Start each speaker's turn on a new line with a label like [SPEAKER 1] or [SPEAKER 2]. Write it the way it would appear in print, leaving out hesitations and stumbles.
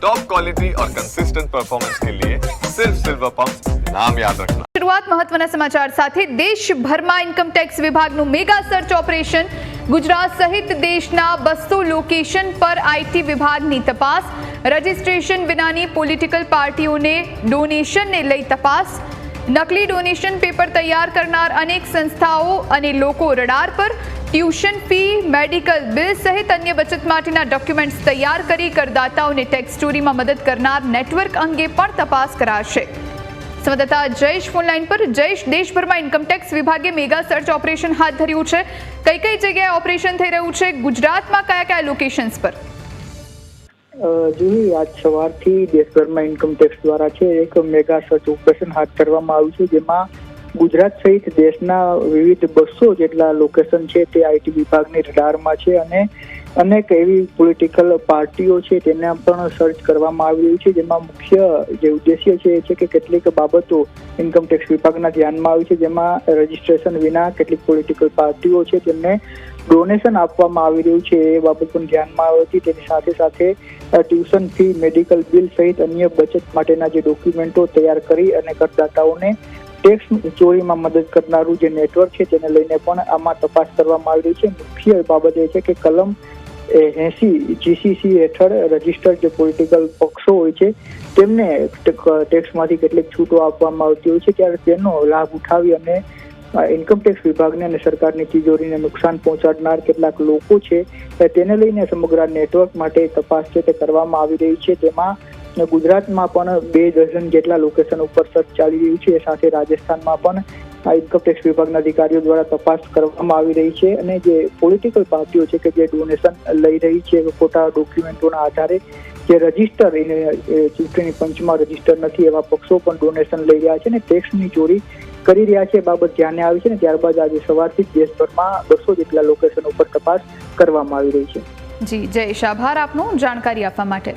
[SPEAKER 1] Top quality और consistent performance के लिए सिर्फ सिल्वर पंप नाम याद रखना।
[SPEAKER 2] शुरुआत महत्वना समाचार સાથે દેશભરમાં ઇન્કમ ટેક્સ વિભાગનું મેગા સર્ચ ઓપરેશન ગુજરાત સહિત દેશના 200 લોકેશન પર આઈટી વિભાગની તપાસ રજિસ્ટ્રેશન વિનાની પોલિટિકલ પાર્ટીઓને ડોનેશનને લઈ તપાસ નકલી ડોનેશન પેપર તૈયાર કરનાર અનેક સંસ્થાઓ અને લોકો રડાર પર ટ્યુશન ફી મેડિકલ બિલ સહિત અન્ય બચત માટેના ડોક્યુમેન્ટ્સ તૈયાર કરી કરદાતાઓને ટેક્સ ચોરીમાં મદદ કરનાર નેટવર્ક અંગે પણ તપાસ કરાશે। સંવાદદાતા જયેશ ફોનલાઈન પર। જયેશ, દેશભરમાં ઇન્કમ ટેક્સ વિભાગે મેગા સર્ચ ઓપરેશન હાથ ધર્યું છે, કઈ જગ્યાએ ઓપરેશન થઈ રહ્યું છે, ગુજરાતમાં કયા લોકેશન્સ પર?
[SPEAKER 3] જી, આજ સવારથી દેશભરમાં ઇન્કમ ટેક્સ દ્વારા છે એક મેગા સર્ચ ઓપરેશન હાથ ધરવામાં આવ્યું છે, જેમાં ગુજરાત સહિત દેશના વિવિધ 200 જેટલા લોકેશન છે તે આઈટી વિભાગની રડારમાં છે અને અનેક એવી પોલિટિકલ પાર્ટીઓ છે તેને પણ સર્ચ કરવામાં આવી રહ્યું છે, જેમાં મુખ્ય જે ઉદ્દેશ્ય છે એ છે કે કેટલીક બાબતો ઇન્કમ ટેક્સ વિભાગના ધ્યાનમાં આવી છે, જેમાં રજિસ્ટ્રેશન વિના કેટલીક પોલિટિકલ પાર્ટીઓ છે તેમને ડોનેશન આપવામાં આવી રહ્યું છે એ બાબત પણ ધ્યાનમાં આવી હતી। તેની સાથે સાથે ટ્યુશન ફી મેડિકલ બિલ સહિત અન્ય બચત માટેના જે ડોક્યુમેન્ટો તૈયાર કરી અને કરદાતાઓને ટેક્સ ચોરીમાં મદદ કરનારું જે નેટવર્ક છે તેને લઈને પણ આમાં તપાસ કરવામાં આવી રહી છે। મુખ્ય બાબત એ છે કે કલમ 80 GCC હેઠળ રજિસ્ટર્ડ જે પોલિટિકલ પક્ષો હોય છે તેમને ટેક્સમાંથી કેટલીક છૂટો આપવામાં આવતી હોય છે, ત્યારે તેનો લાભ ઉઠાવી અને ઇન્કમ ટેક્સ વિભાગને અને સરકારની તિજોરીને નુકસાન પહોંચાડનાર કેટલાક લોકો છે તેને લઈને સમગ્ર નેટવર્ક માટે તપાસ છે તે કરવામાં આવી રહી છે। તેમાં ગુજરાતમાં પણ 2 ડઝન જેટલા લોકેશન ઉપર સર્ચ ચાલી રહ્યું છે, એ સાથે રાજસ્થાનમાં પણ ઇન્કમ ટેક્સ વિભાગના અધિકારીઓ દ્વારા તપાસ કરવામાં આવી રહી છે અને જે પોલિટિકલ પાર્ટીઓ છે કે જે ડોનેશન લઈ રહી છે ખોટા ડોક્યુમેન્ટોના આધારે જે રજિસ્ટર ચૂંટણી પંચમાં રજિસ્ટર નથી એવા પક્ષો પણ ડોનેશન લઈ રહ્યા છે અને ટેક્સની ચોરી કરી રહ્યા છે, બાબત ધ્યાને આવી છે ને ત્યારબાદ આજે સવારથી દેશભરમાં 200 જેટલા લોકેશન ઉપર તપાસ કરવામાં આવી રહી છે।
[SPEAKER 2] જી જયેશ, આભાર આપનો જાણકારી આપવા માટે।